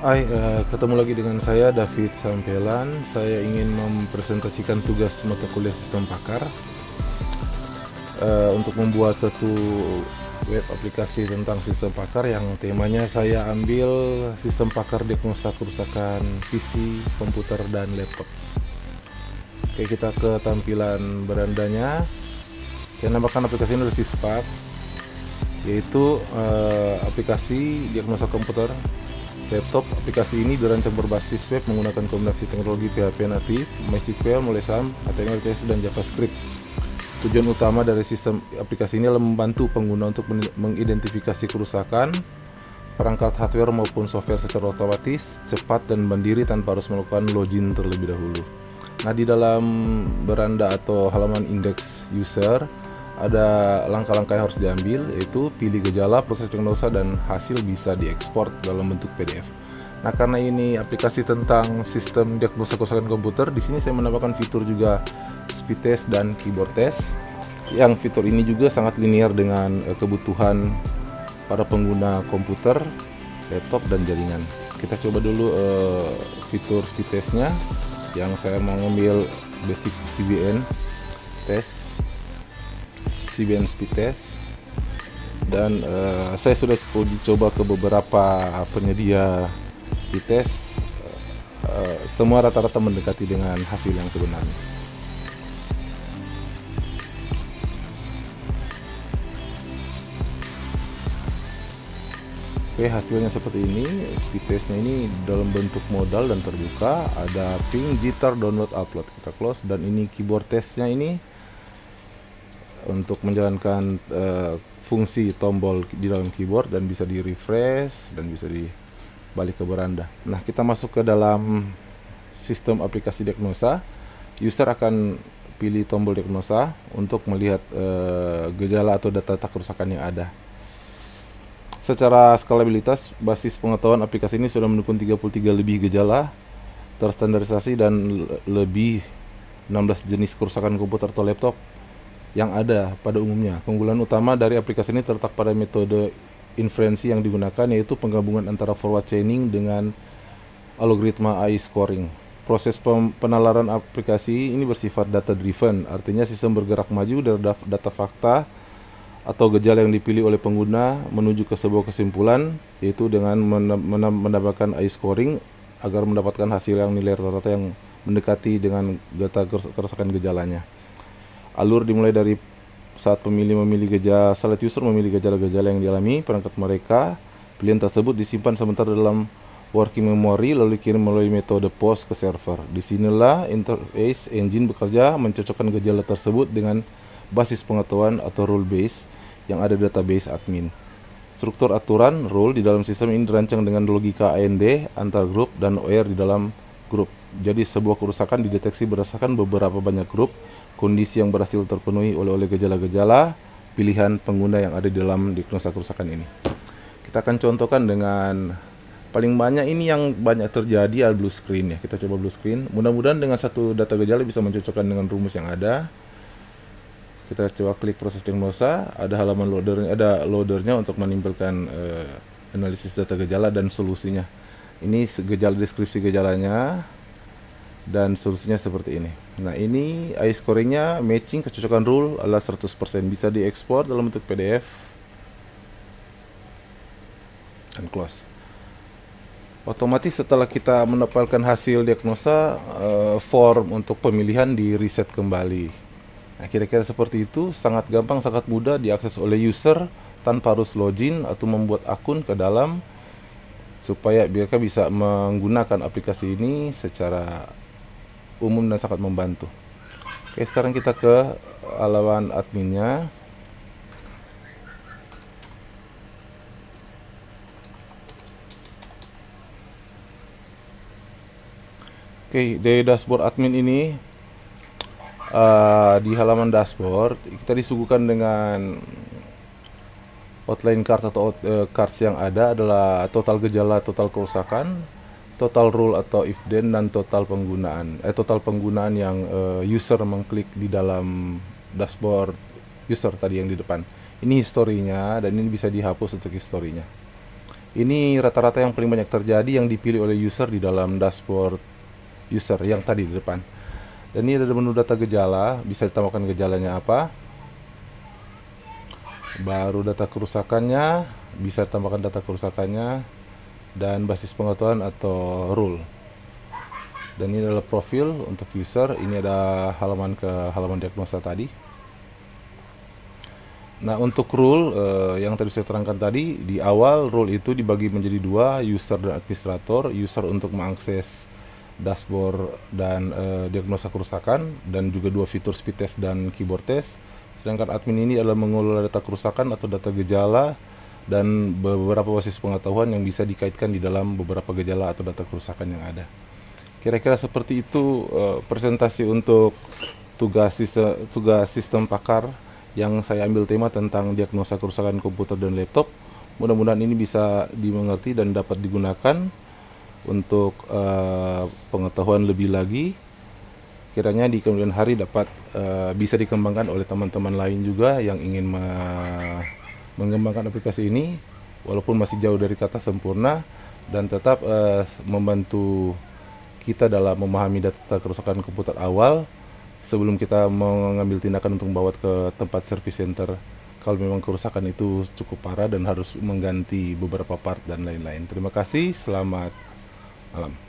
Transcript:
Hai, ketemu lagi dengan saya David Sampelan. Saya ingin mempresentasikan tugas mata kuliah sistem pakar untuk membuat satu web aplikasi tentang sistem pakar yang temanya saya ambil sistem pakar diagnosa kerusakan PC, komputer, dan laptop. Oke, kita ke tampilan berandanya. Saya namakan aplikasi ini adalah Syspark, yaitu aplikasi diagnosa komputer laptop. Aplikasi ini dirancang berbasis web menggunakan kombinasi teknologi PHP natif, MySQL, Molesam, HTML, CSS, dan JavaScript. Tujuan utama dari sistem aplikasi ini adalah membantu pengguna untuk mengidentifikasi kerusakan perangkat hardware maupun software secara otomatis, cepat, dan mandiri tanpa harus melakukan login terlebih dahulu. Nah, di dalam beranda atau halaman indeks user ada langkah-langkah yang harus diambil, yaitu pilih gejala, proses diagnosa, dan hasil bisa diekspor dalam bentuk PDF. Nah, karena ini aplikasi tentang sistem diagnosa kerusakan komputer, di sini saya menambahkan fitur juga speed test dan keyboard test. Yang fitur ini juga sangat linear dengan kebutuhan para pengguna komputer, laptop, dan jaringan. Kita coba dulu fitur speed testnya. Yang saya mau ngambil basic CBN test, CBN speed test, dan saya sudah coba ke beberapa penyedia speed test. Semua rata-rata mendekati dengan hasil yang sebenarnya. Oke, hasilnya seperti ini. Speed testnya ini dalam bentuk modal dan terbuka. Ada ping, jitter, download, upload. Kita close. Dan ini keyboard testnya ini untuk menjalankan fungsi tombol di dalam keyboard, dan bisa di refresh dan bisa dibalik ke beranda. Nah, kita masuk ke dalam sistem aplikasi diagnosa. User akan pilih tombol diagnosa untuk melihat gejala atau data kerusakan yang ada. Secara skalabilitas, basis pengetahuan aplikasi ini sudah mendukung 33 lebih gejala terstandarisasi dan lebih 16 jenis kerusakan komputer atau laptop yang ada pada umumnya. Keunggulan utama dari aplikasi ini terletak pada metode inferensi yang digunakan, yaitu penggabungan antara forward chaining dengan algoritma AI scoring. Proses penalaran aplikasi ini bersifat data driven, artinya sistem bergerak maju dari data fakta atau gejala yang dipilih oleh pengguna menuju ke sebuah kesimpulan, yaitu dengan menambahkan AI scoring agar mendapatkan hasil yang nilai rata-rata yang mendekati dengan data kerusakan gejalanya. Alur dimulai dari saat pemilih memilih gejala, select user memilih gejala-gejala yang dialami perangkat mereka. Pilihan tersebut disimpan sebentar dalam working memory, lalu dikirim melalui metode post ke server. Disinilah interface engine bekerja mencocokkan gejala tersebut dengan basis pengetahuan atau rule base yang ada di database admin. Struktur aturan rule di dalam sistem ini dirancang dengan logika AND antar grup dan OR di dalam grup. Jadi sebuah kerusakan dideteksi berdasarkan beberapa banyak grup, kondisi yang berhasil terpenuhi oleh gejala-gejala pilihan pengguna yang ada di dalam diagnosa kerusakan ini. Kita akan contohkan dengan paling banyak ini yang banyak terjadi adalah blue screen ya. Kita coba blue screen. Mudah-mudahan dengan satu data gejala bisa mencocokkan dengan rumus yang ada. Kita coba klik proses diagnosa, ada halaman loadernya, ada loadernya untuk menimbulkan analisis data gejala dan solusinya. Ini gejala, deskripsi gejalanya, dan solusinya seperti ini. Nah, ini AI scoringnya matching kecocokan rule adalah 100%, bisa diekspor dalam bentuk PDF dan close. Otomatis setelah kita mendapatkan hasil diagnosa, form untuk pemilihan di reset kembali. Nah, kira-kira seperti itu, sangat gampang, sangat mudah diakses oleh user tanpa harus login atau membuat akun ke dalam, supaya mereka bisa menggunakan aplikasi ini secara umum dan sangat membantu. Oke, sekarang kita ke halaman adminnya. Oke, dari dashboard admin ini, di halaman dashboard kita disuguhkan dengan outline card atau cards yang ada adalah total gejala, total kerusakan, total rule atau if then, dan total penggunaan yang user mengklik di dalam dashboard user tadi yang di depan. Ini historinya, dan ini bisa dihapus untuk historinya. Ini rata-rata yang paling banyak terjadi yang dipilih oleh user di dalam dashboard user yang tadi di depan. Dan ini ada menu data gejala, bisa ditambahkan gejalanya apa. Baru data kerusakannya, bisa ditambahkan data kerusakannya, dan basis pengetahuan atau rule. Dan ini adalah profil untuk user. Ini ada halaman ke halaman diagnosa tadi. Nah, untuk rule yang tadi saya terangkan tadi, di awal rule itu dibagi menjadi dua, user dan administrator. User untuk mengakses dashboard dan diagnosa kerusakan, dan juga dua fitur speed test dan keyboard test. Sedangkan admin ini adalah mengelola data kerusakan atau data gejala dan beberapa basis pengetahuan yang bisa dikaitkan di dalam beberapa gejala atau data kerusakan yang ada. Kira-kira seperti itu presentasi untuk tugas sistem pakar yang saya ambil tema tentang diagnosa kerusakan komputer dan laptop. Mudah-mudahan ini bisa dimengerti dan dapat digunakan untuk pengetahuan lebih lagi. Kiranya di kemudian hari dapat bisa dikembangkan oleh teman-teman lain juga yang ingin mengembangkan aplikasi ini, walaupun masih jauh dari kata sempurna, dan tetap membantu kita dalam memahami data kerusakan komputer awal sebelum kita mengambil tindakan untuk membawa ke tempat service center kalau memang kerusakan itu cukup parah dan harus mengganti beberapa part dan lain-lain. Terima kasih, selamat malam.